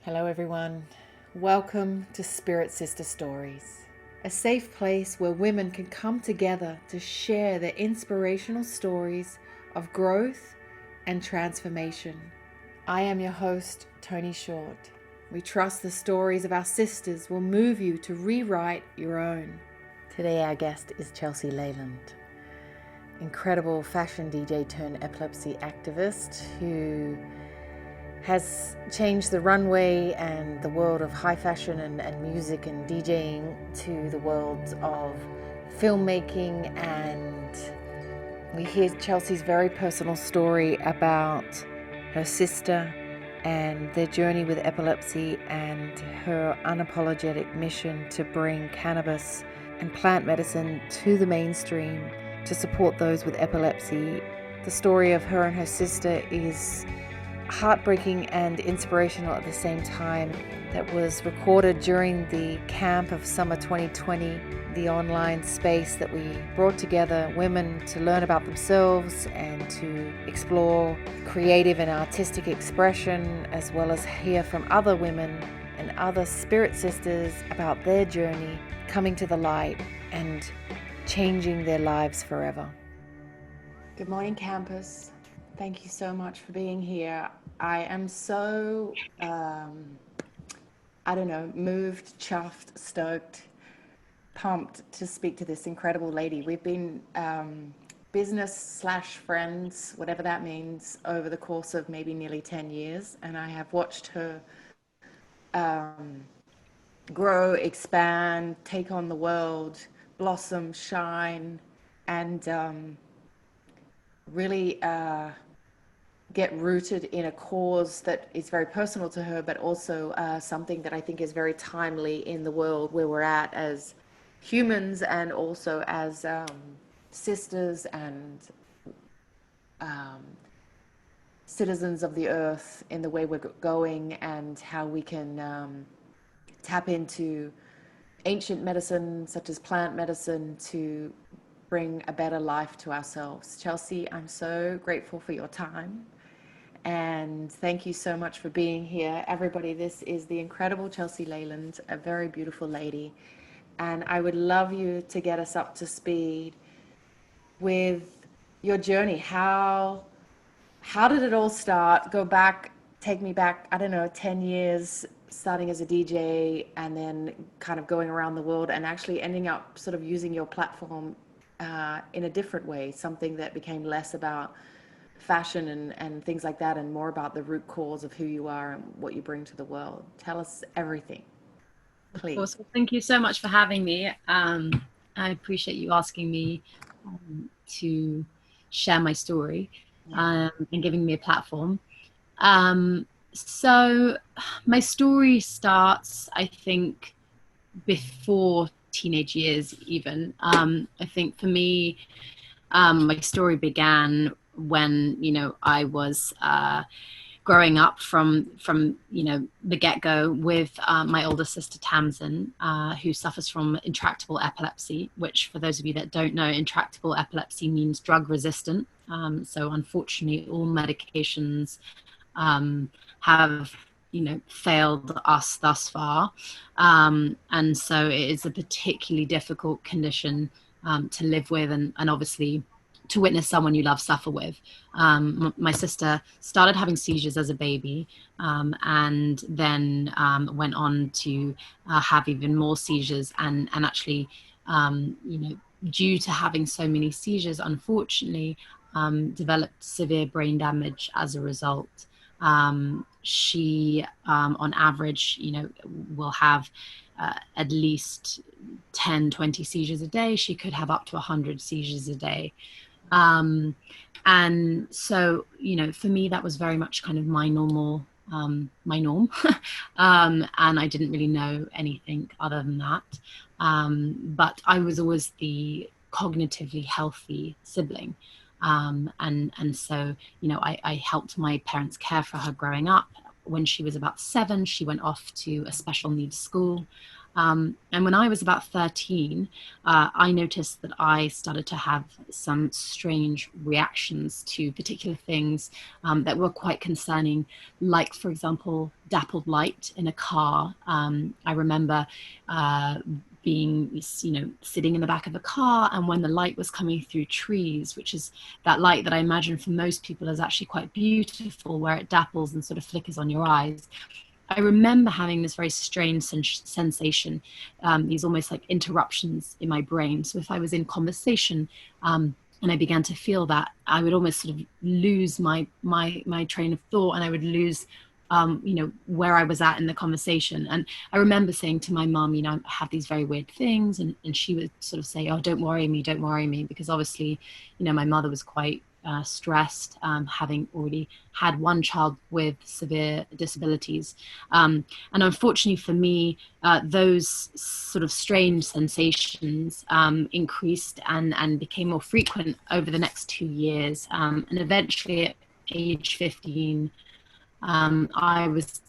Hello, everyone. Welcome to Spirit Sister Stories, a safe place where women can come together to share their inspirational stories of growth and transformation. I am your host, Tony Short. We trust the stories of our sisters will move you to rewrite your own. Today, our guest is Chelsea Leyland, incredible fashion DJ turned epilepsy activist who has changed the runway and the world of high fashion and music and DJing to the world of filmmaking. And we hear Chelsea's very personal story about her sister and their journey with epilepsy and her unapologetic mission to bring cannabis and plant medicine to the mainstream to support those with epilepsy. The story of her and her sister is heartbreaking and inspirational at the same time. That was recorded during the camp of summer 2020, the online space that we brought together women to learn about themselves and to explore creative and artistic expression, as well as hear from other women and other spirit sisters about their journey coming to the light and changing their lives forever. Good morning, campus. Thank you so much for being here. I am so, moved, chuffed, stoked, pumped to speak to this incredible lady. We've been business/friends, whatever that means, over the course of maybe nearly 10 years. And I have watched her grow, expand, take on the world, blossom, shine, and really get rooted in a cause that is very personal to her, but also something that I think is very timely in the world where we're at as humans and also as sisters and citizens of the earth, in the way we're going and how we can tap into ancient medicine such as plant medicine to bring a better life to ourselves. Chelsea, I'm so grateful for your time. And thank you so much for being here. Everybody, this is the incredible Chelsea Leyland, a very beautiful lady. And I would love you to get us up to speed with your journey. How did it all start? Go back, take me back, 10 years, starting as a DJ and then kind of going around the world and actually ending up sort of using your platform in a different way, something that became less about fashion and things like that and more about the root cause of who you are and what you bring to the world. Tell us everything, please. Of course. Well, thank you so much for having me. I appreciate you asking me to share my story and giving me a platform. So my story starts, I think, before teenage years even. I think for me, my story began when, I was growing up from the get-go with my older sister Tamsin, who suffers from intractable epilepsy, which, for those of you that don't know, intractable epilepsy means drug resistant. So unfortunately, all medications have failed us thus far, and so it is a particularly difficult condition to live with, and obviously to witness someone you love suffer with. My sister started having seizures as a baby, and then went on to have even more seizures, and actually, due to having so many seizures, unfortunately, developed severe brain damage as a result. She, on average, will have at least 10, 20 seizures a day. She could have up to 100 seizures a day. And so, for me, that was very much kind of my norm. And I didn't really know anything other than that. But I was always the cognitively healthy sibling. And so, I helped my parents care for her growing up. When she was about 7, she went off to a special needs school. And when I was about 13, I noticed that I started to have some strange reactions to particular things that were quite concerning, like, for example, dappled light in a car. I remember being, sitting in the back of a car, and when the light was coming through trees, which is that light that I imagine for most people is actually quite beautiful, where it dapples and sort of flickers on your eyes. I remember having this very strange sensation, these almost like interruptions in my brain. So if I was in conversation and I began to feel that, I would almost sort of lose my train of thought, and I would lose where I was at in the conversation. And I remember saying to my mum, I have these very weird things, and she would sort of say, oh, don't worry me, because obviously, my mother was quite stressed, having already had one child with severe disabilities. And unfortunately for me, those sort of strange sensations increased and became more frequent over the next 2 years. And eventually at age 15, I was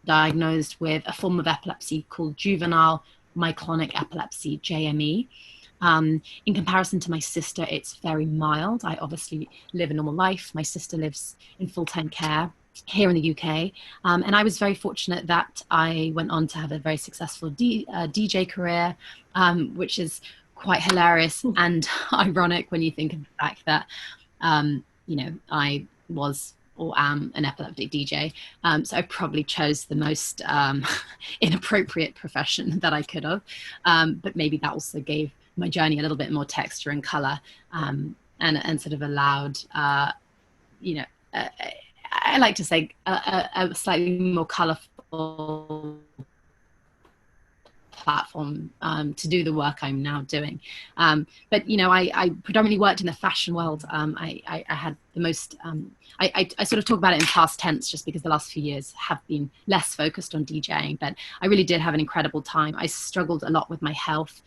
diagnosed with a form of epilepsy called juvenile myoclonic epilepsy, JME. In comparison to my sister, it's very mild. I obviously live a normal life. My sister lives in full-time care here in the UK. And I was very fortunate that I went on to have a very successful DJ career, which is quite hilarious and ironic when you think of the fact that, I was or am an epileptic DJ. So I probably chose the most inappropriate profession that I could have. But maybe that also gave my journey a little bit more texture and color, and sort of allowed, I like to say, a slightly more colorful platform to do the work I'm now doing. But I predominantly worked in the fashion world. I had the most, I sort of talk about it in past tense just because the last few years have been less focused on DJing, but I really did have an incredible time. I struggled a lot with my health.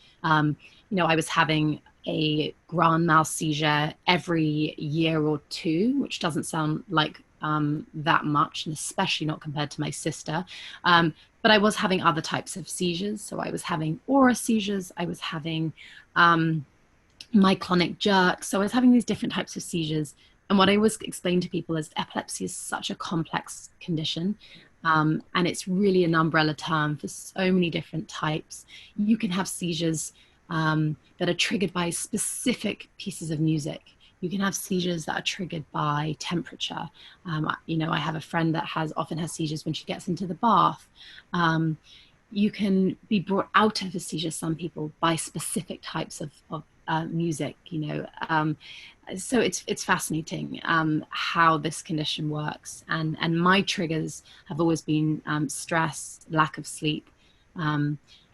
I was having a grand mal seizure every year or two, which doesn't sound like that much, and especially not compared to my sister. But I was having other types of seizures. So I was having aura seizures. I was having myoclonic jerks. So I was having these different types of seizures. And what I always explain to people is epilepsy is such a complex condition. And it's really an umbrella term for so many different types. You can have seizures that are triggered by specific pieces of music. You can have seizures that are triggered by temperature. I have a friend that often has seizures when she gets into the bath. You can be brought out of a seizure, some people, by specific types of music. So it's fascinating how this condition works. And my triggers have always been stress, lack of sleep.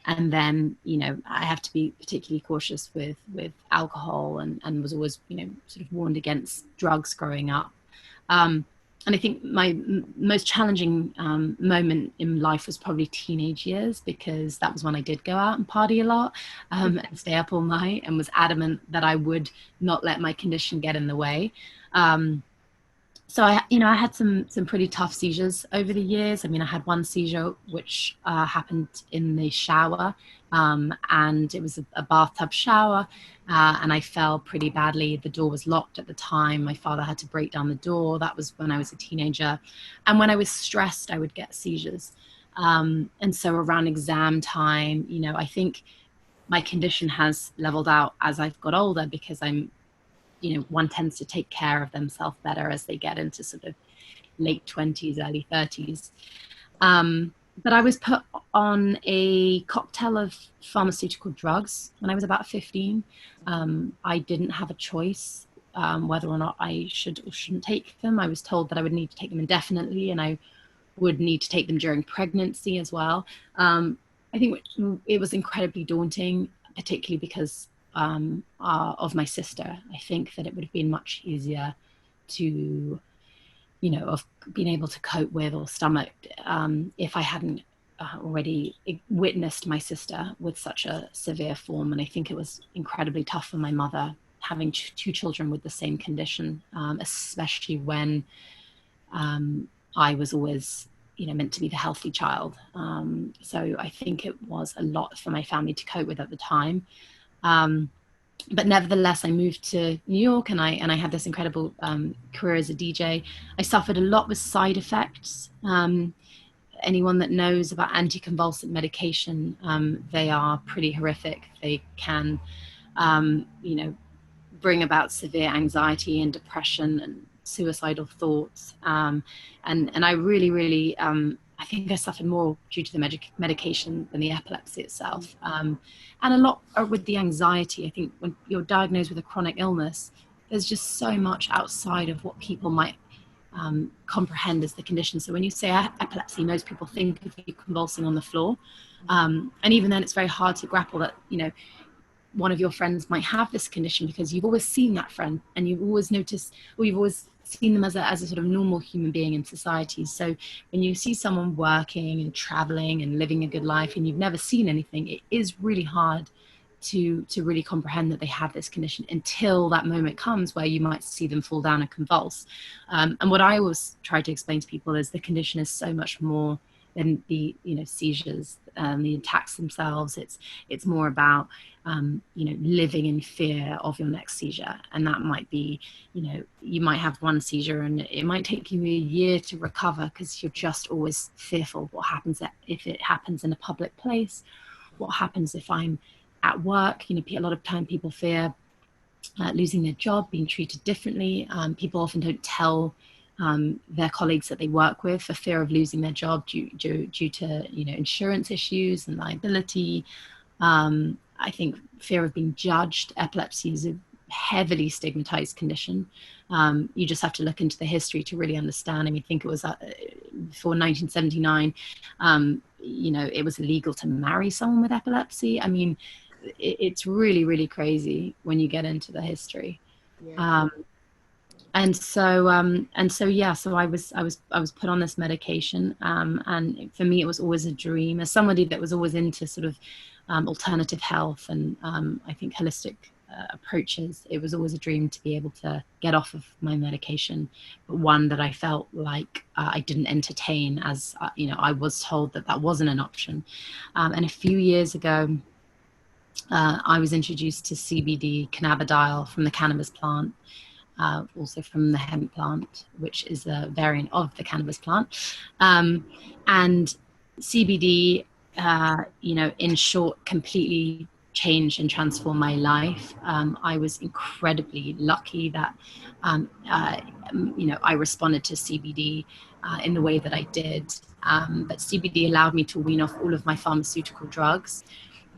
And then, I have to be particularly cautious with alcohol, and was always, sort of warned against drugs growing up. And I think my most challenging moment in life was probably teenage years, because that was when I did go out and party a lot, and stay up all night, and was adamant that I would not let my condition get in the way. So I had some pretty tough seizures over the years. I mean, I had one seizure which happened in the shower, and it was a bathtub shower, and I fell pretty badly. The door was locked at the time. My father had to break down the door. That was when I was a teenager. And when I was stressed, I would get seizures. And so around exam time, I think my condition has leveled out as I've got older, because one tends to take care of themselves better as they get into sort of late 20s, early 30s. But I was put on a cocktail of pharmaceutical drugs when I was about 15. I didn't have a choice whether or not I should or shouldn't take them. I was told that I would need to take them indefinitely, and I would need to take them during pregnancy as well. I think it was incredibly daunting, particularly because of my sister. I think that it would have been much easier to, have been able to cope with or stomach if I hadn't already witnessed my sister with such a severe form. And I think it was incredibly tough for my mother having two children with the same condition, especially when I was always, meant to be the healthy child. So I think it was a lot for my family to cope with at the time. But nevertheless, I moved to New York, and I had this incredible career as a DJ. I suffered a lot with side effects. Anyone that knows about anticonvulsant medication, they are pretty horrific. They can, bring about severe anxiety and depression and suicidal thoughts. And I really, I think I suffered more due to the medication than the epilepsy itself. And a lot with the anxiety. I think when you're diagnosed with a chronic illness, there's just so much outside of what people might comprehend as the condition. So when you say epilepsy, most people think of you convulsing on the floor. And even then, it's very hard to grapple that, one of your friends might have this condition, because you've always seen that friend and you've always noticed, or you've always seen them as a sort of normal human being in society. So when you see someone working and traveling and living a good life and you've never seen anything, it is really hard to really comprehend that they have this condition until that moment comes where you might see them fall down and convulse. And what I always try to explain to people is the condition is so much more than the seizures, the attacks themselves. It's more about living in fear of your next seizure, and that might be you might have one seizure and it might take you a year to recover because you're just always fearful. What happens if it happens in a public place? What happens if I'm at work? A lot of time people fear losing their job, being treated differently. People often don't tell their colleagues that they work with for fear of losing their job due to insurance issues and liability. I think fear of being judged. Epilepsy is a heavily stigmatized condition. You just have to look into the history to really understand. I think it was before 1979, it was illegal to marry someone with epilepsy. It's really, really crazy when you get into the history. Yeah. So I was put on this medication, and for me it was always a dream. As somebody that was always into sort of alternative health and I think holistic approaches, it was always a dream to be able to get off of my medication, but one that I felt like I didn't entertain, as I was told that wasn't an option. And a few years ago, I was introduced to CBD, cannabidiol, from the cannabis plant. Also from the hemp plant, which is a variant of the cannabis plant. And CBD, in short, completely changed and transformed my life. I was incredibly lucky that, I responded to CBD in the way that I did. But CBD allowed me to wean off all of my pharmaceutical drugs.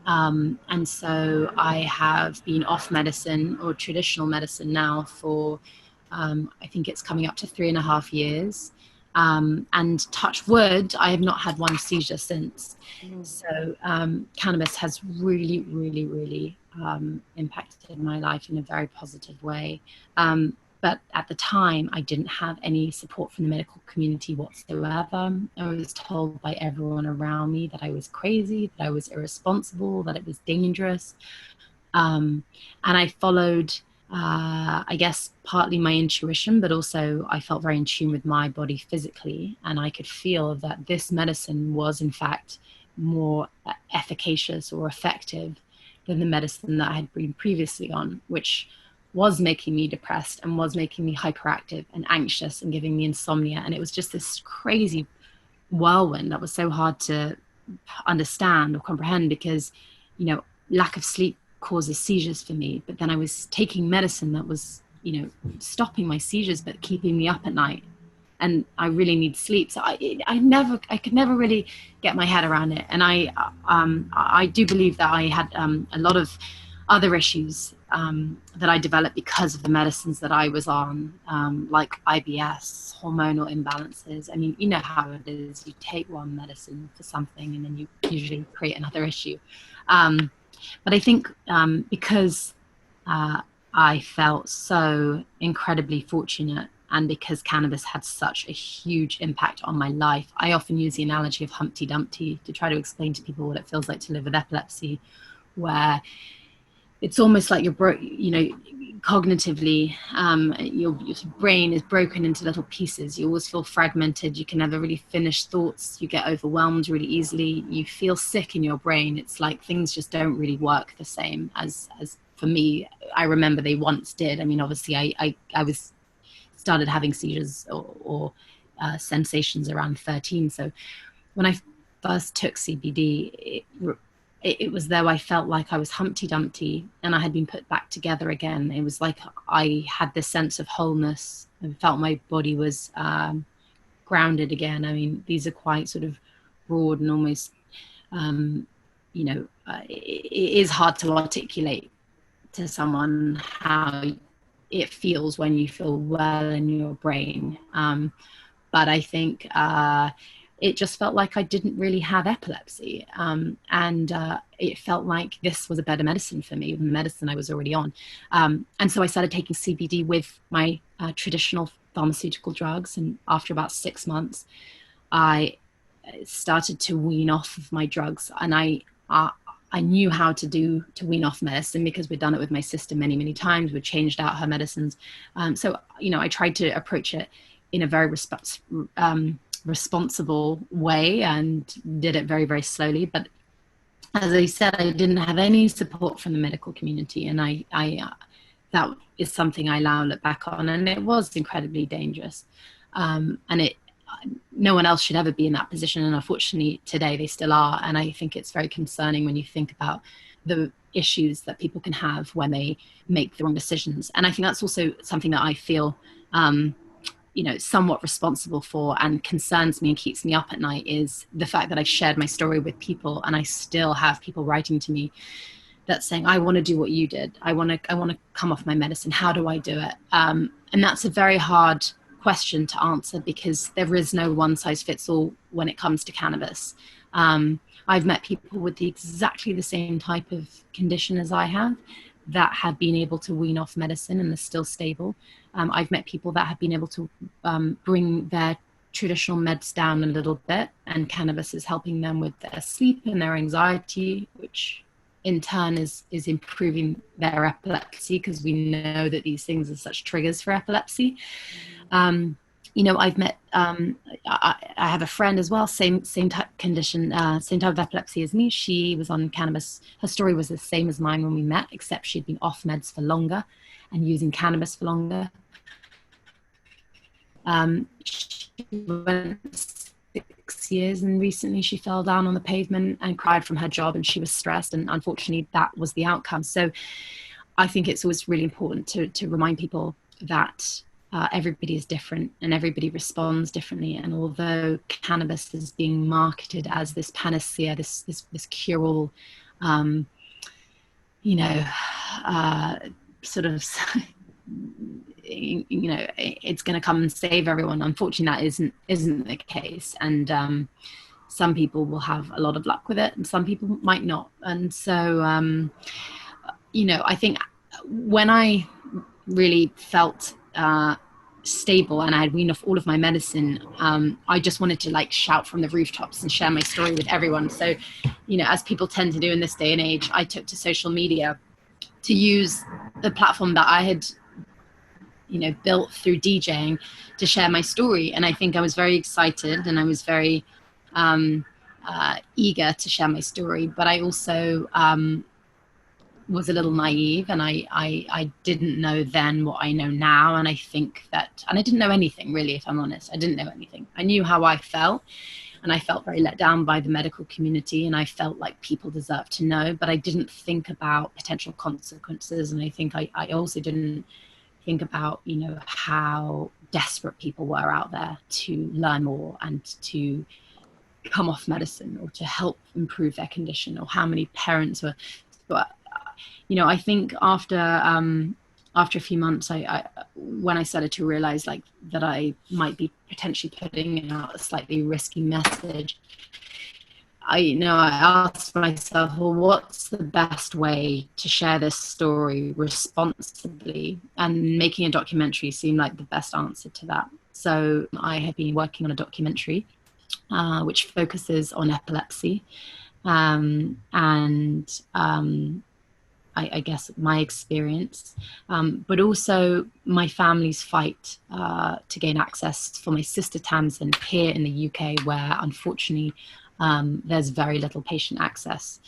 And so I have been off medicine, or traditional medicine, now for, I think it's coming up to 3.5 years. And touch wood, I have not had one seizure since. So cannabis has really, really, really impacted my life in a very positive way. But at the time, I didn't have any support from the medical community whatsoever. I was told by everyone around me that I was crazy, that I was irresponsible, that it was dangerous. And I followed, I guess, partly my intuition, but also I felt very in tune with my body physically. And I could feel that this medicine was, in fact, more efficacious or effective than the medicine that I had been previously on, which was making me depressed and was making me hyperactive and anxious and giving me insomnia. And it was just this crazy whirlwind that was so hard to understand or comprehend, because, lack of sleep causes seizures for me. But then I was taking medicine that was, stopping my seizures, but keeping me up at night. And I really need sleep. So I could never really get my head around it. And I do believe that I had a lot of other issues that I developed because of the medicines that I was on, like IBS, hormonal imbalances. You know how it is. You take one medicine for something and then you usually create another issue. But I think because I felt so incredibly fortunate, and because cannabis had such a huge impact on my life, I often use the analogy of Humpty Dumpty to try to explain to people what it feels like to live with epilepsy, where it's almost like cognitively, your brain is broken into little pieces. You always feel fragmented. You can never really finish thoughts. You get overwhelmed really easily. You feel sick in your brain. It's like things just don't really work the same as for me, I remember they once did. I mean, obviously I started having seizures or sensations around 13. So when I first took CBD, it was though I felt like I was Humpty Dumpty and I had been put back together again. It was like I had this sense of wholeness and felt my body was grounded again. I mean, these are quite sort of broad and almost, it is hard to articulate to someone how it feels when you feel well in your brain. But I think it just felt like I didn't really have epilepsy. And it felt like this was a better medicine for me than the medicine I was already on. And so I started taking CBD with my traditional pharmaceutical drugs. And after about 6 months, I started to wean off of my drugs. And I knew how to wean off medicine because we'd done it with my sister many, many times. We'd changed out her medicines. So, I tried to approach it in a very responsible way and did it very, very slowly. But as I said, I didn't have any support from the medical community. And that is something I now look back on, and it was incredibly dangerous. And no one else should ever be in that position. And unfortunately today they still are. And I think it's very concerning when you think about the issues that people can have when they make the wrong decisions. And I think that's also something that I feel, somewhat responsible for and concerns me and keeps me up at night is the fact that I've shared my story with people and I still have people writing to me that's saying, I want to do what you did. I want to come off my medicine. How do I do it? And that's a very hard question to answer because there is no one size fits all when it comes to cannabis. I've met people with exactly the same type of condition as I have that have been able to wean off medicine and are still stable. I've met people that have been able to bring their traditional meds down a little bit, and cannabis is helping them with their sleep and their anxiety, which in turn is improving their epilepsy, because we know that these things are such triggers for epilepsy. I've met, I have a friend as well, same type condition, same type of epilepsy as me. She was on cannabis. Her story was the same as mine when we met, except she'd been off meds for longer and using cannabis for longer. She went 6 years, and recently she fell down on the pavement and cried from her job, and she was stressed, and unfortunately that was the outcome. So I think it's always really important to remind people that everybody is different and everybody responds differently. And although cannabis is being marketed as this panacea, this cure-all, sort of, it's going to come and save everyone. Unfortunately, that isn't the case. And some people will have a lot of luck with it and some people might not. And so, I think when I really felt stable and I had weaned off all of my medicine, I just wanted to shout from the rooftops and share my story with everyone. So, as people tend to do in this day and age, I took to social media to use the platform that I had built through DJing to share my story. And I think I was very excited and I was very eager to share my story, but I also was a little naive, and I didn't know then what I know now. And I think that, and I didn't know anything really, if I'm honest. I didn't know anything. I knew how I felt, and I felt very let down by the medical community, and I felt like people deserved to know, but I didn't think about potential consequences. And I think I also didn't think about, how desperate people were out there to learn more and to come off medicine or to help improve their condition, or how many parents were. But I think after a few months, when I started to realize that I might be potentially putting out a slightly risky message, I asked myself, well, what's the best way to share this story responsibly? And making a documentary seemed like the best answer to that. So I have been working on a documentary which focuses on epilepsy, and I guess, my experience, but also my family's fight to gain access for my sister Tamsin here in the UK, where unfortunately there's very little patient access.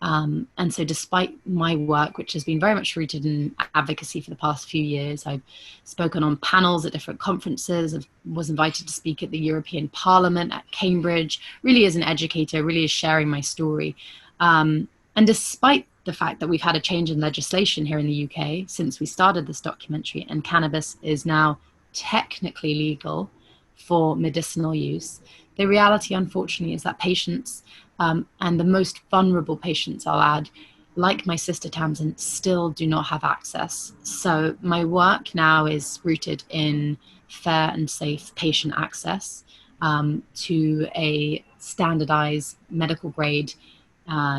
And so despite my work, which has been very much rooted in advocacy for the past few years, I've spoken on panels at different conferences, I was invited to speak at the European Parliament at Cambridge, really as an educator, really as sharing my story. And despite the fact that we've had a change in legislation here in the UK since we started this documentary, and cannabis is now technically legal for medicinal use, the reality, unfortunately, is that patients, and the most vulnerable patients, I'll add, like my sister Tamsin, still do not have access. So my work now is rooted in fair and safe patient access to a standardized medical grade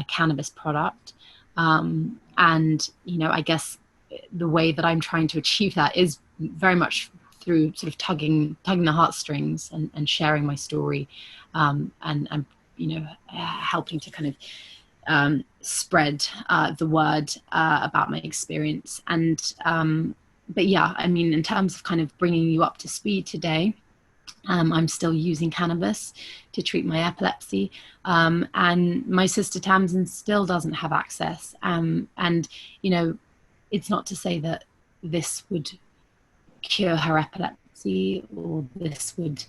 cannabis product. And, you know, I guess the way that I'm trying to achieve that is very much through sort of tugging the heartstrings and sharing my story, and you know, helping to kind of spread the word about my experience. And but yeah, I mean, in terms of kind of bringing you up to speed today, I'm still using cannabis to treat my epilepsy, and my sister Tamsin still doesn't have access. And you know, it's not to say that this would cure her epilepsy, or this would,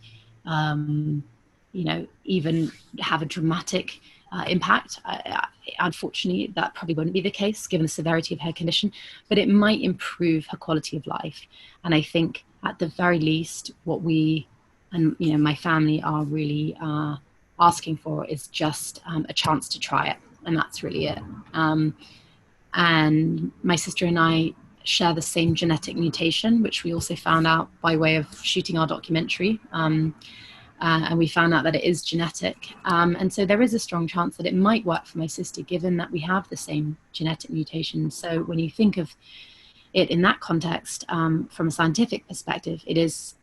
you know, even have a dramatic impact. Unfortunately, that probably wouldn't be the case given the severity of her condition, but it might improve her quality of life. And I think at the very least, what we and, you know, my family are really asking for is just a chance to try it. And that's really it. And my sister and I share the same genetic mutation, which we also found out by way of shooting our documentary. And we found out that it is genetic. And so there is a strong chance that it might work for my sister, given that we have the same genetic mutation. So when you think of it in that context, from a scientific perspective, it is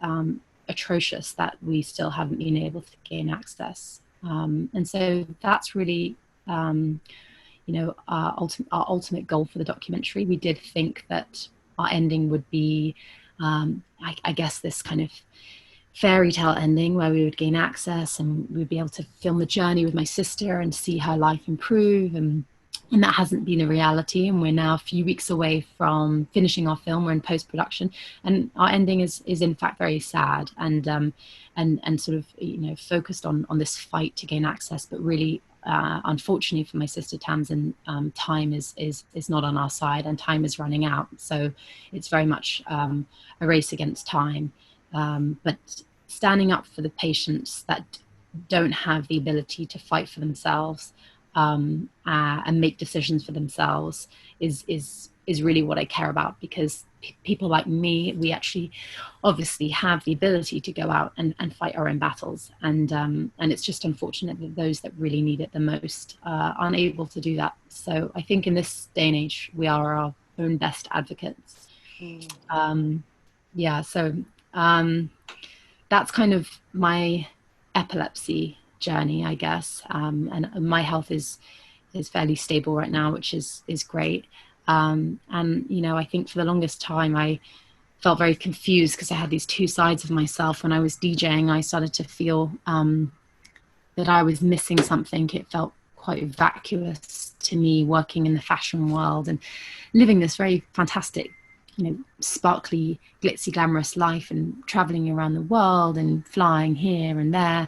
atrocious that we still haven't been able to gain access. And so that's really, you know, our ultimate goal for the documentary. We did think that our ending would be, I guess, this kind of fairy tale ending where we would gain access and we'd be able to film the journey with my sister and see her life improve. And that hasn't been a reality. And we're now a few weeks away from finishing our film. We're in post-production, and our ending is in fact very sad and sort of, you know, focused on this fight to gain access. But really, unfortunately for my sister Tamsin, time is not on our side, and time is running out. So it's very much a race against time. But standing up for the patients that don't have the ability to fight for themselves, and make decisions for themselves is really what I care about, because people like me, we actually obviously have the ability to go out and fight our own battles, and it's just unfortunate that those that really need it the most aren't able to do that. So I think in this day and age, we are our own best advocates. Yeah, so that's kind of my epilepsy journey, I guess, and my health is fairly stable right now, which is great. And you know, I think for the longest time I felt very confused because I had these two sides of myself. When I was DJing, I started to feel that I was missing something. It felt quite vacuous to me, working in the fashion world and living this very fantastic, you know, sparkly, glitzy, glamorous life, and traveling around the world and flying here and there.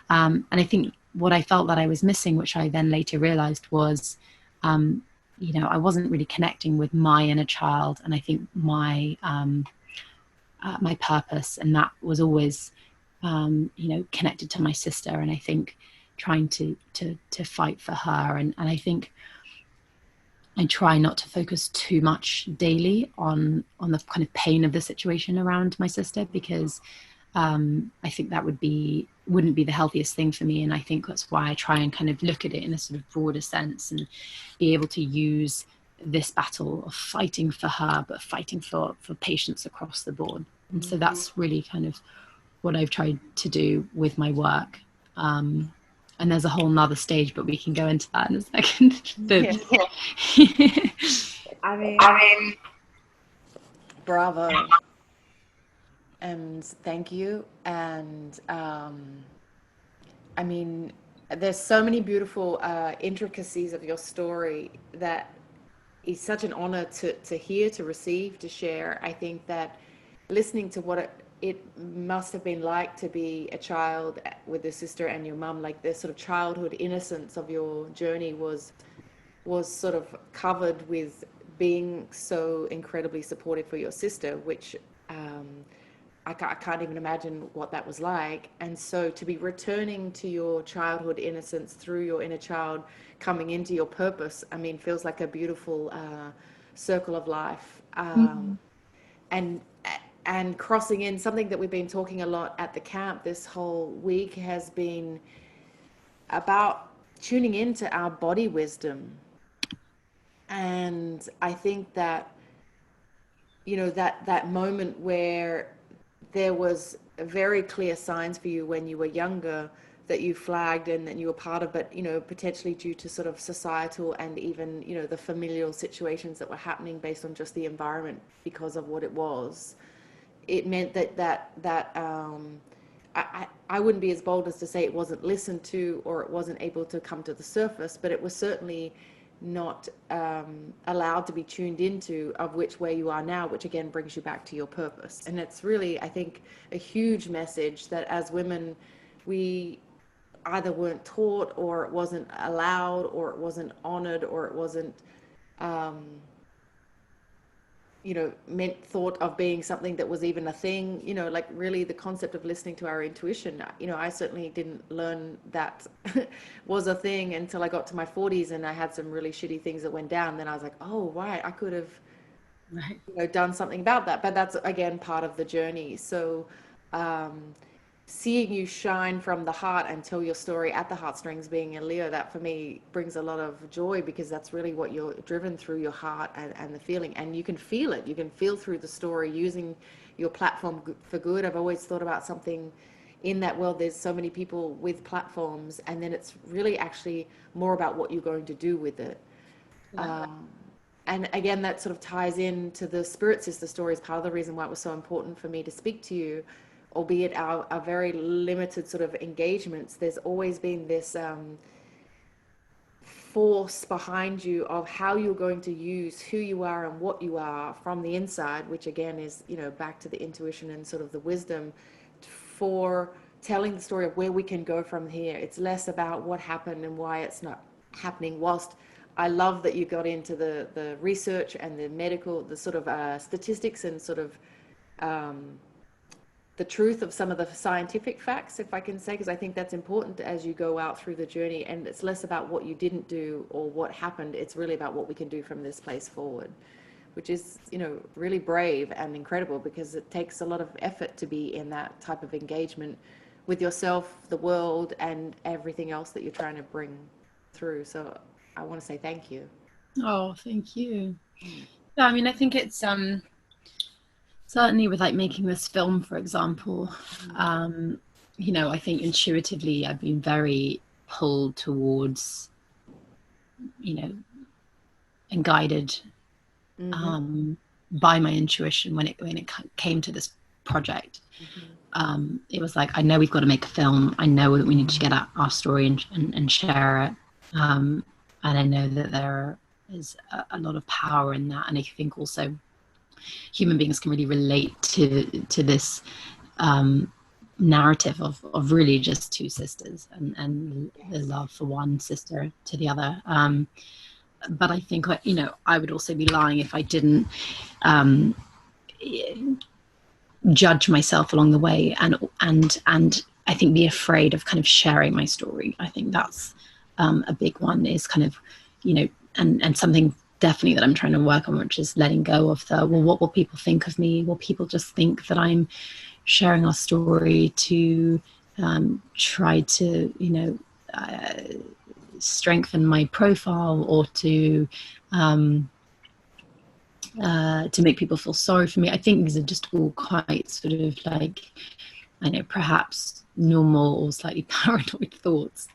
And I think what I felt that I was missing, which I then later realized, was, you know, I wasn't really connecting with my inner child, and I think my my purpose, and that was always, you know, connected to my sister. And I think trying to fight for her, and I think I try not to focus too much daily on the kind of pain of the situation around my sister, because I think that wouldn't be the healthiest thing for me. And I think that's why I try and kind of look at it in a sort of broader sense and be able to use this battle of fighting for her, but fighting for patients across the board. And so that's really kind of what I've tried to do with my work. And there's a whole nother stage, but we can go into that in a second. I mean, bravo. And thank you. And I mean, there's so many beautiful intricacies of your story that is such an honor to hear, to receive, to share. I think that listening to what it must have been like to be a child with a sister and your mum, like the sort of childhood innocence of your journey was sort of covered with being so incredibly supportive for your sister, which I can't even imagine what that was like. And so to be returning to your childhood innocence through your inner child, coming into your purpose, I mean, feels like a beautiful circle of life. Mm-hmm. And and crossing in something that we've been talking a lot at the camp this whole week has been about tuning into our body wisdom. And I think that, you know, that moment where there was very clear signs for you when you were younger that you flagged and that you were part of, but, you know, potentially due to sort of societal and even, you know, the familial situations that were happening based on just the environment because of what it was, it meant I wouldn't be as bold as to say it wasn't listened to or it wasn't able to come to the surface, but it was certainly not allowed to be tuned into, of which where you are now, which again brings you back to your purpose. And it's really, I think, a huge message that as women, we either weren't taught or it wasn't allowed or it wasn't honored or it wasn't you know, meant thought of being something that was even a thing, you know, like really the concept of listening to our intuition. You know, I certainly didn't learn that was a thing until I got to my 40s and I had some really shitty things that went down. Then I was like, oh, right, I could have, Right. you know, done something about that. But that's, again, part of the journey. So, seeing you shine from the heart and tell your story at the heartstrings, being a Leo, that for me brings a lot of joy because that's really what you're driven through, your heart and the feeling. And you can feel it. You can feel through the story using your platform for good. I've always thought about something in that world. There's so many people with platforms, and then it's really actually more about what you're going to do with it. Yeah. And again, that sort of ties into the Spirit Sister stories. Part of the reason why it was so important for me to speak to you, albeit our very limited sort of engagements, there's always been this force behind you of how you're going to use who you are and what you are from the inside, which again is, you know, back to the intuition and sort of the wisdom for telling the story of where we can go from here. It's less about what happened and why it's not happening, whilst I love that you got into the research and the medical, the sort of statistics and sort of the truth of some of the scientific facts, if I can say, because I think that's important as you go out through the journey. And it's less about what you didn't do or what happened. It's really about what we can do from this place forward, which is, you know, really brave and incredible because it takes a lot of effort to be in that type of engagement with yourself, the world, and everything else that you're trying to bring through. So I want to say thank you. Oh, thank you. Yeah, I mean, I think it's certainly with like making this film, for example, you know, I think intuitively I've been very pulled towards, you know, and guided by my intuition when it came to this project. It was like, I know we've got to make a film. I know that we need to get our story and share it. And I know that there is a lot of power in that. And I think also human beings can really relate to this narrative of really just two sisters and the love for one sister to the other. But I think, you know, I would also be lying if I didn't judge myself along the way and I think be afraid of kind of sharing my story. I think that's a big one, is kind of, you know, and something definitely that I'm trying to work on, which is letting go of the, well, what will people think of me? Will people just think that I'm sharing our story to try to, you know, strengthen my profile or to make people feel sorry for me? I think these are just all quite sort of like, I know, perhaps normal or slightly paranoid thoughts,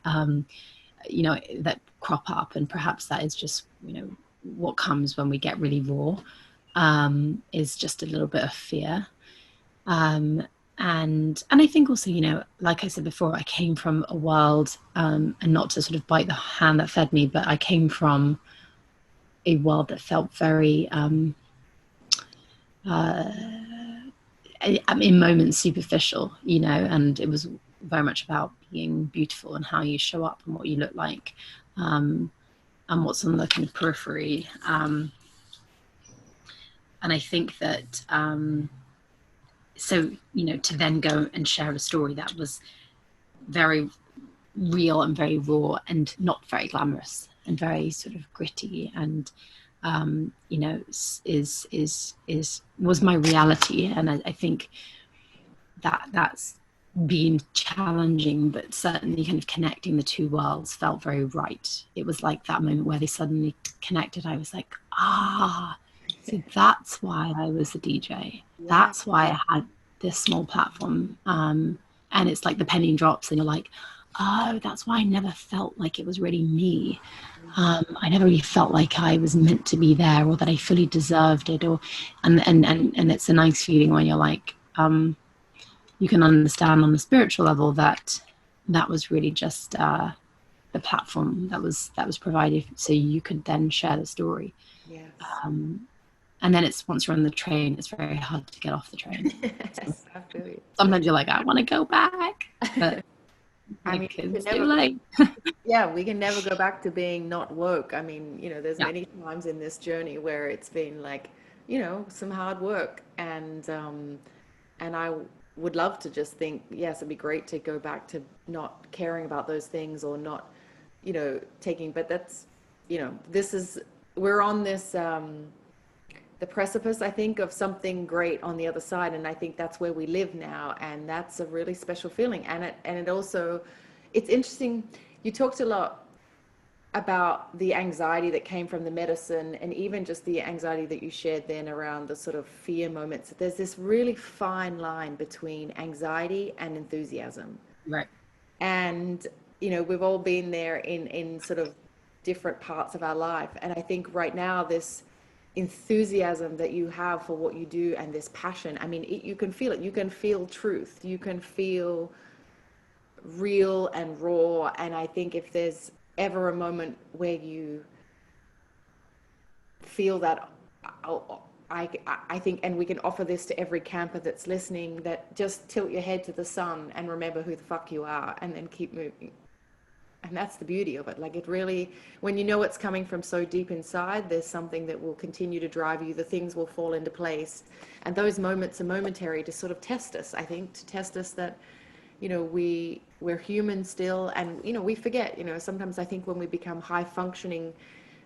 you know, that crop up, and perhaps that is just, you know, what comes when we get really raw is just a little bit of fear. And I think also, you know, like I said before, I came from a world, and not to sort of bite the hand that fed me, but I came from a world that felt very, in moments superficial, you know, and it was very much about being beautiful and how you show up and what you look like, and what's on the kind of periphery. And I think that, so, you know, to then go and share a story that was very real and very raw and not very glamorous and very sort of gritty and, you know, was my reality. And I think that's been challenging, but certainly kind of connecting the two worlds felt very right. It was like that moment where they suddenly connected. I was like, so that's why I was a DJ. That's why I had this small platform. And it's like the penny drops and you're like, oh, that's why I never felt like it was really me. I never really felt like I was meant to be there or that I fully deserved it. And it's a nice feeling when you're like, you can understand on the spiritual level that was really just the platform that was provided so you could then share the story. Yes. And then it's, once you're on the train, it's very hard to get off the train. Yes, I feel you. Sometimes you're like, I want to go back, but I mean, it's too late. Yeah, we can never go back to being not woke. I mean, you know, there's many times in this journey where it's been like, you know, some hard work, and I would love to just think, yes, it'd be great to go back to not caring about those things or not, you know, taking, but that's, you know, we're on this, the precipice, I think, of something great on the other side. And I think that's where we live now. And that's a really special feeling. And it also, it's interesting. You talked a lot about the anxiety that came from the medicine, and even just the anxiety that you shared then around the sort of fear moments. There's this really fine line between anxiety and enthusiasm. Right. And, you know, we've all been there in sort of different parts of our life. And I think right now, this enthusiasm that you have for what you do and this passion, I mean, you can feel it. You can feel truth. You can feel real and raw. And I think if there's ever a moment where you feel that, I think, and we can offer this to every camper that's listening, that just tilt your head to the sun and remember who the fuck you are, and then keep moving. And that's the beauty of it. Like, it really, when you know it's coming from so deep inside, there's something that will continue to drive you. The things will fall into place. And those moments are momentary to sort of test us, I think, to test us that, you know, we're human still. And, you know, we forget, you know, sometimes I think when we become high functioning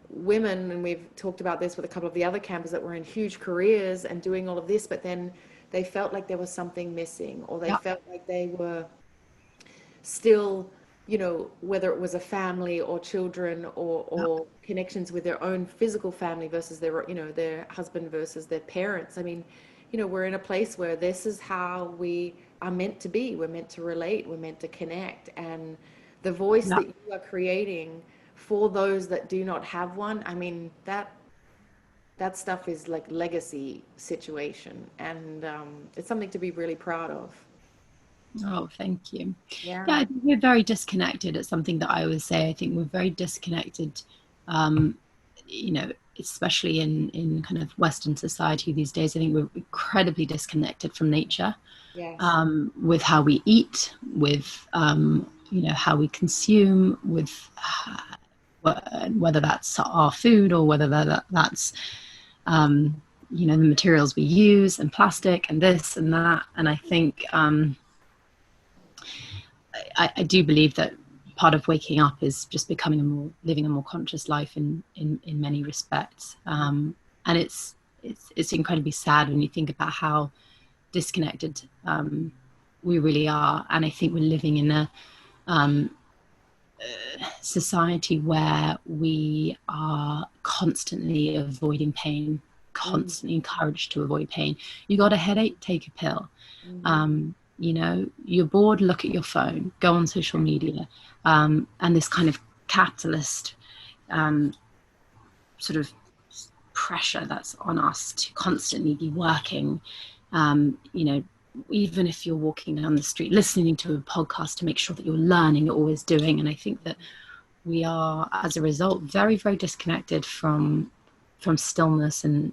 women, and we've talked about this with a couple of the other campers that were in huge careers and doing all of this, but then they felt like there was something missing, or they felt like they were still, you know, whether it was a family or children or connections with their own physical family versus their, you know, their husband versus their parents. I mean, you know, we're in a place where this is how we are meant to be. We're meant to relate. We're meant to connect. And the voice that you are creating for those that do not have one, I mean, that stuff is like legacy situation. And it's something to be really proud of. Oh, thank you. Yeah, I think we're very disconnected. It's something that I always say. I think we're very disconnected, you know, especially in kind of Western society these days. I think we're incredibly disconnected from nature, with how we eat, with, you know, how we consume, with whether that's our food or whether that's, you know, the materials we use, and plastic and this and that. And I think, I do believe that part of waking up is just living a more conscious life in many respects. And it's incredibly sad when you think about how disconnected we really are. And I think we're living in a society where we are constantly avoiding pain, constantly encouraged to avoid pain. You got a headache, take a pill. You know, you're bored, look at your phone, go on social media, and this kind of capitalist sort of pressure that's on us to constantly be working, you know, even if you're walking down the street, listening to a podcast, to make sure that you're learning, you're always doing. And I think that we are, as a result, very, very disconnected from stillness and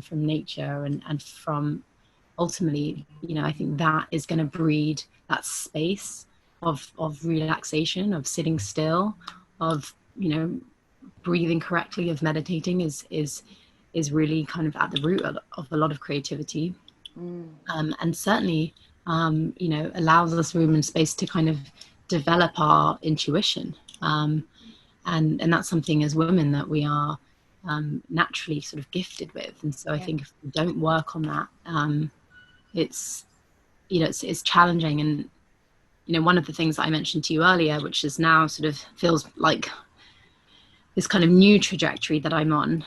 from nature, and from, ultimately, you know, I think that is going to breed that space of relaxation, of sitting still, of, you know, breathing correctly, of meditating is really kind of at the root of a lot of creativity. And certainly, you know, allows us room and space to kind of develop our intuition. And that's something as women that we are naturally sort of gifted with. And so I think if we don't work on that, it's, you know, it's challenging. And, you know, one of the things that I mentioned to you earlier, which is now sort of feels like this kind of new trajectory that I'm on,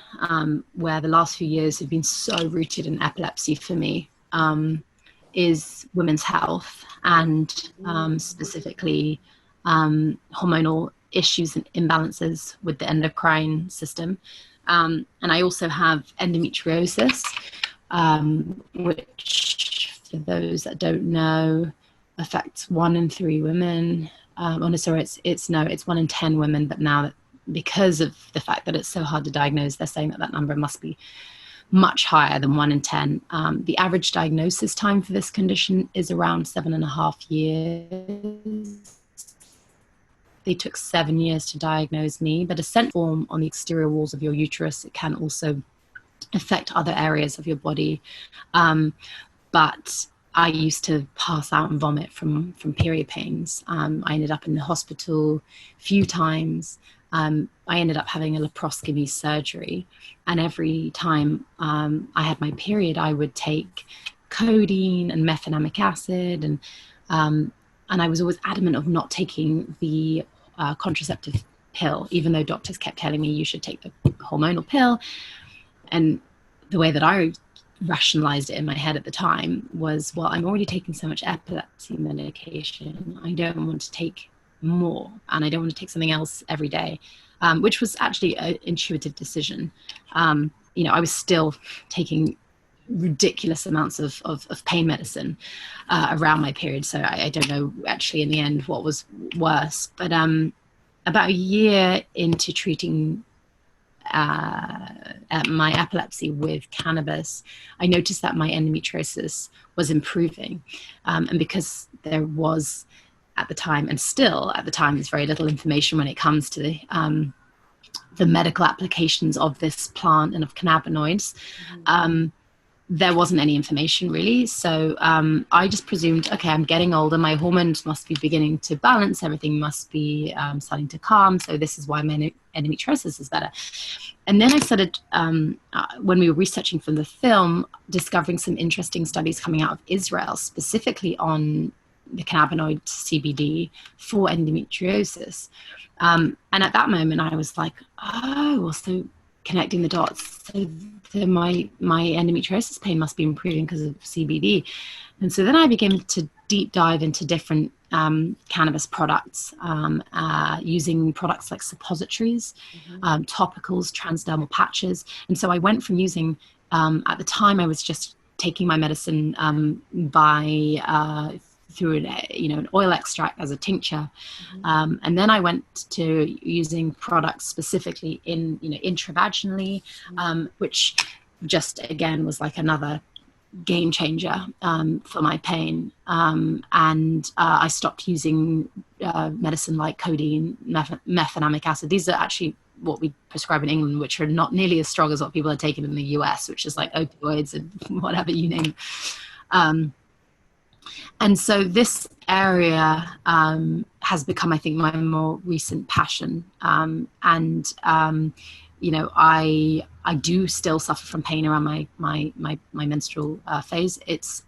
where the last few years have been so rooted in epilepsy for me, is women's health, and specifically hormonal issues and imbalances with the endocrine system. And I also have endometriosis, which, for those that don't know, affects 1 in 3 women. Oh no, sorry, it's 1 in 10 women, but now that, because of the fact that it's so hard to diagnose, they're saying that that number must be much higher than 1 in 10. The average diagnosis time for this condition is around 7.5 years. They took 7 years to diagnose me, but a scent form on the exterior walls of your uterus, it can also affect other areas of your body. But I used to pass out and vomit from period pains. I ended up in the hospital a few times. I ended up having a laparoscopy surgery, and every time I had my period, I would take codeine and mefenamic acid, and I was always adamant of not taking the contraceptive pill, even though doctors kept telling me you should take the hormonal pill. And the way that I rationalized it in my head at the time was, well, I'm already taking so much epilepsy medication, I don't want to take more, and I don't want to take something else every day, which was actually an intuitive decision. You know, I was still taking ridiculous amounts of pain medicine around my period, so I don't know actually in the end what was worse. But about a year into treating my epilepsy with cannabis, I noticed that my endometriosis was improving, and because there was, at the time, and still at the time, there's very little information when it comes to the medical applications of this plant and of cannabinoids. There wasn't any information really. So I just presumed, okay, I'm getting older, my hormones must be beginning to balance, everything must be starting to calm, so this is why my endometriosis is better. And then I started, when we were researching for the film, discovering some interesting studies coming out of Israel, specifically on the cannabinoid CBD for endometriosis. And at that moment, I was like, oh, well, so connecting the dots. So my endometriosis pain must be improving because of CBD. And so then I began to deep dive into different cannabis products, using products like suppositories, topicals, transdermal patches. And so I went from using, at the time I was just taking my medicine through an oil extract as a tincture, and then I went to using products specifically intravaginally, which just again was like another game changer for my pain. And I stopped using medicine like codeine, mefenamic acid. These are actually what we prescribe in England, which are not nearly as strong as what people are taking in the US, which is like opioids and whatever you name. And so this area has become, I think, my more recent passion. I do still suffer from pain around my menstrual phase. It's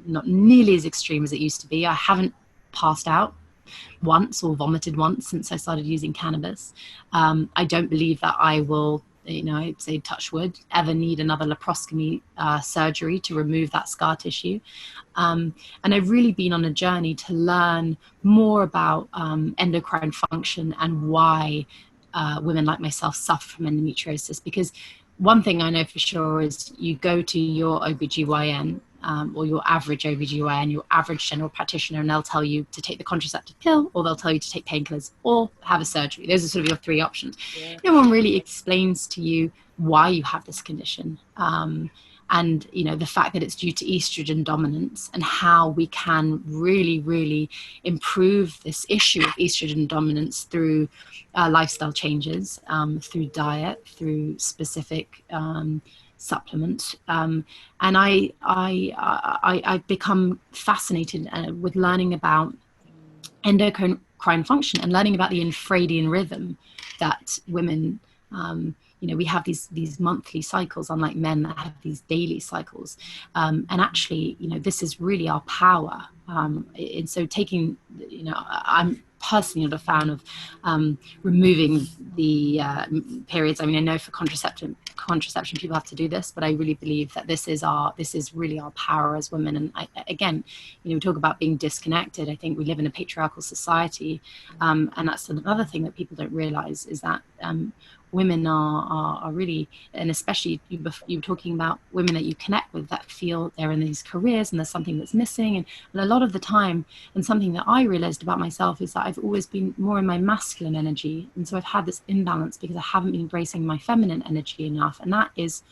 not nearly as extreme as it used to be. I haven't passed out once or vomited once since I started using cannabis. I don't believe that I will, I'd say touch wood, ever need another laparoscopy surgery to remove that scar tissue. And I've really been on a journey to learn more about endocrine function and why women like myself suffer from endometriosis, because one thing I know for sure is you go to your OBGYN, or your average OBGYN, your average general practitioner, and they'll tell you to take the contraceptive pill, or they'll tell you to take painkillers or have a surgery. Those are sort of your three options. Yeah. No one really explains to you why you have this condition. And the fact that it's due to estrogen dominance, and how we can really, really improve this issue of estrogen dominance through lifestyle changes, through diet, through specific supplements. And I've become fascinated with learning about endocrine function and learning about the infradian rhythm that women, we have these monthly cycles, unlike men that have these daily cycles. And actually, this is really our power. And so I'm personally not a fan of removing the periods. I mean, I know for contraception people have to do this, but I really believe that this is really our power as women. And again, we talk about being disconnected. I think we live in a patriarchal society, and that's another thing that people don't realize, is that women are really, and especially you were talking about women that you connect with that feel they're in these careers and there's something that's missing. And a lot of the time, and something that I realized about myself, is that I've always been more in my masculine energy. And so I've had this imbalance because I haven't been embracing my feminine energy enough. And that is,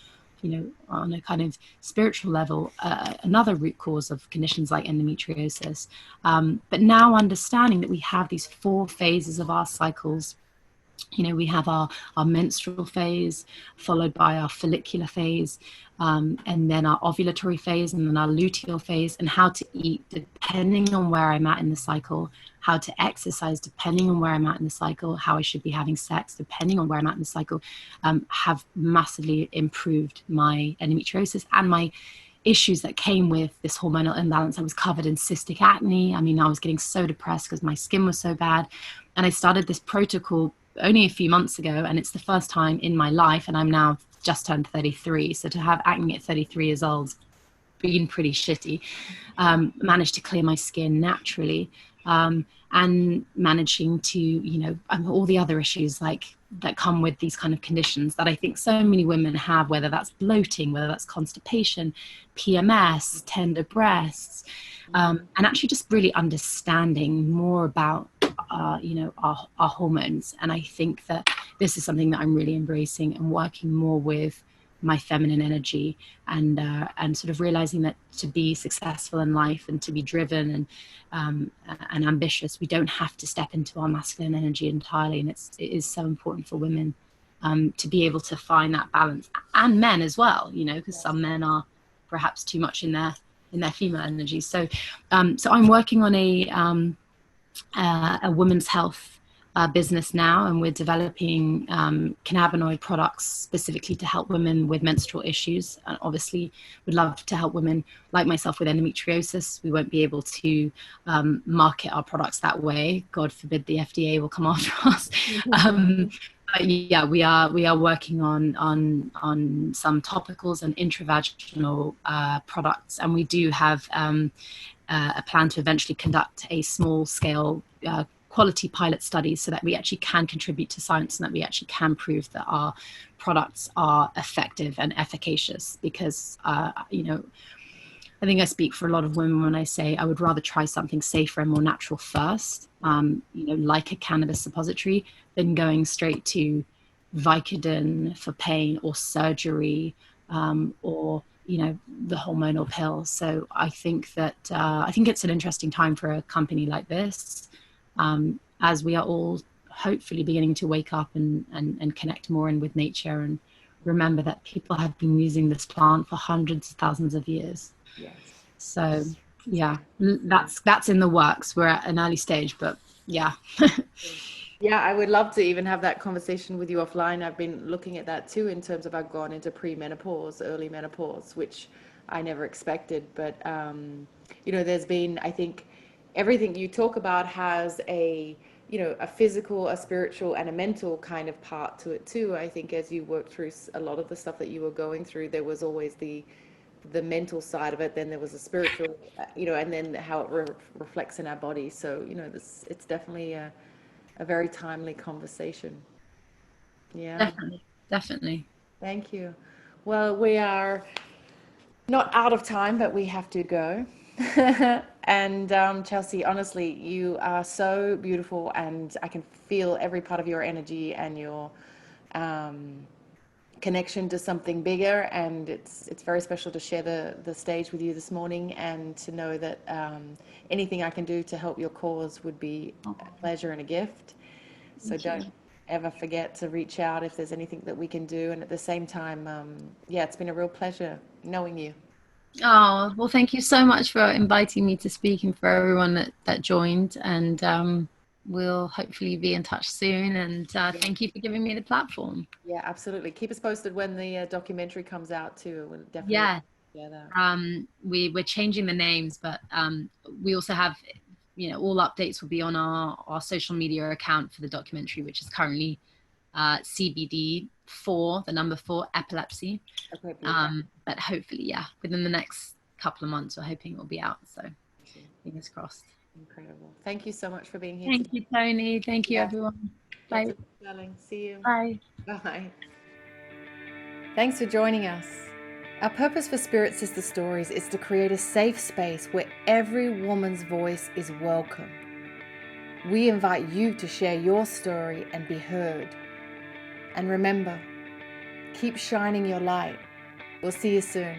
on a kind of spiritual level, another root cause of conditions like endometriosis. But now understanding that we have these 4 phases of our cycles. We have our menstrual phase, followed by our follicular phase, and then our ovulatory phase, and then our luteal phase, and how to eat depending on where I'm at in the cycle, how to exercise depending on where I'm at in the cycle, how I should be having sex depending on where I'm at in the cycle, have massively improved my endometriosis and my issues that came with this hormonal imbalance. I was covered in cystic acne. I mean, I was getting so depressed because my skin was so bad. And I started this protocol only a few months ago, and it's the first time in my life, and I'm now just turned 33. So to have acne at 33 years old, been pretty shitty. Managed to clear my skin naturally, and managing to, all the other issues like that come with these kind of conditions that I think so many women have, whether that's bloating, whether that's constipation, PMS, tender breasts, and actually just really understanding more about our hormones. And I think that this is something that I'm really embracing and working more with my feminine energy, and sort of realizing that to be successful in life and to be driven and ambitious, we don't have to step into our masculine energy entirely. And it is so important for women to be able to find that balance, and men as well, because some men are perhaps too much in their female energy. So I'm working on a women's health business now, and we're developing cannabinoid products specifically to help women with menstrual issues. And obviously would love to help women like myself with endometriosis. We won't be able to market our products that way. God forbid the FDA will come after us. But yeah, we are working on some topicals and intravaginal products, and we do have a plan to eventually conduct a small scale quality pilot studies, so that we actually can contribute to science, and that we actually can prove that our products are effective and efficacious. Because I think I speak for a lot of women when I say I would rather try something safer and more natural first, like a cannabis suppository, than going straight to Vicodin for pain, or surgery, or the hormonal pill. So I think that I think it's an interesting time for a company like this, as we are all hopefully beginning to wake up and connect more in with nature, and remember that people have been using this plant for hundreds of thousands of years. Yes. So yeah, that's in the works. We're at an early stage, but yeah. Yeah, I would love to even have that conversation with you offline. I've been looking at that too, in terms of I've gone into premenopause, early menopause, which I never expected. But there's been, I think, everything you talk about has a physical, a spiritual, and a mental kind of part to it too. I think as you work through a lot of the stuff that you were going through, there was always the mental side of it, then there was a spiritual, and then how it reflects in our body. So it's definitely a very timely conversation. Yeah, Definitely. Thank you. Well, we are not out of time, but we have to go. And Chelsea, honestly, you are so beautiful, and I can feel every part of your energy and your um, connection to something bigger. And it's very special to share the stage with you this morning, and to know that anything I can do to help your cause would be a pleasure and a gift. So Thank you. don't ever forget to reach out if there's anything that we can do. And at the same time, yeah, it's been a real pleasure knowing you. Oh, well, thank you so much for inviting me to speak, and for everyone that joined. And we'll hopefully be in touch soon. And thank you for giving me the platform. Yeah, absolutely. Keep us posted when the documentary comes out too. We'll definitely Yeah. share that. We're changing the names, but we also have, all updates will be on our social media account for the documentary, which is currently CBD 4, the number 4, epilepsy. Okay, beautiful. But hopefully, yeah, within the next couple of months, we're hoping it will be out. So fingers crossed. Incredible. Thank you so much for being here Thank today. you, Tony. Thank you, Yeah. everyone. Lots Bye. of darling. See you. Bye. Bye. Thanks for joining us. Our purpose for Spirit Sister Stories is to create a safe space where every woman's voice is welcome. We invite you to share your story and be heard. And remember, keep shining your light. We'll see you soon.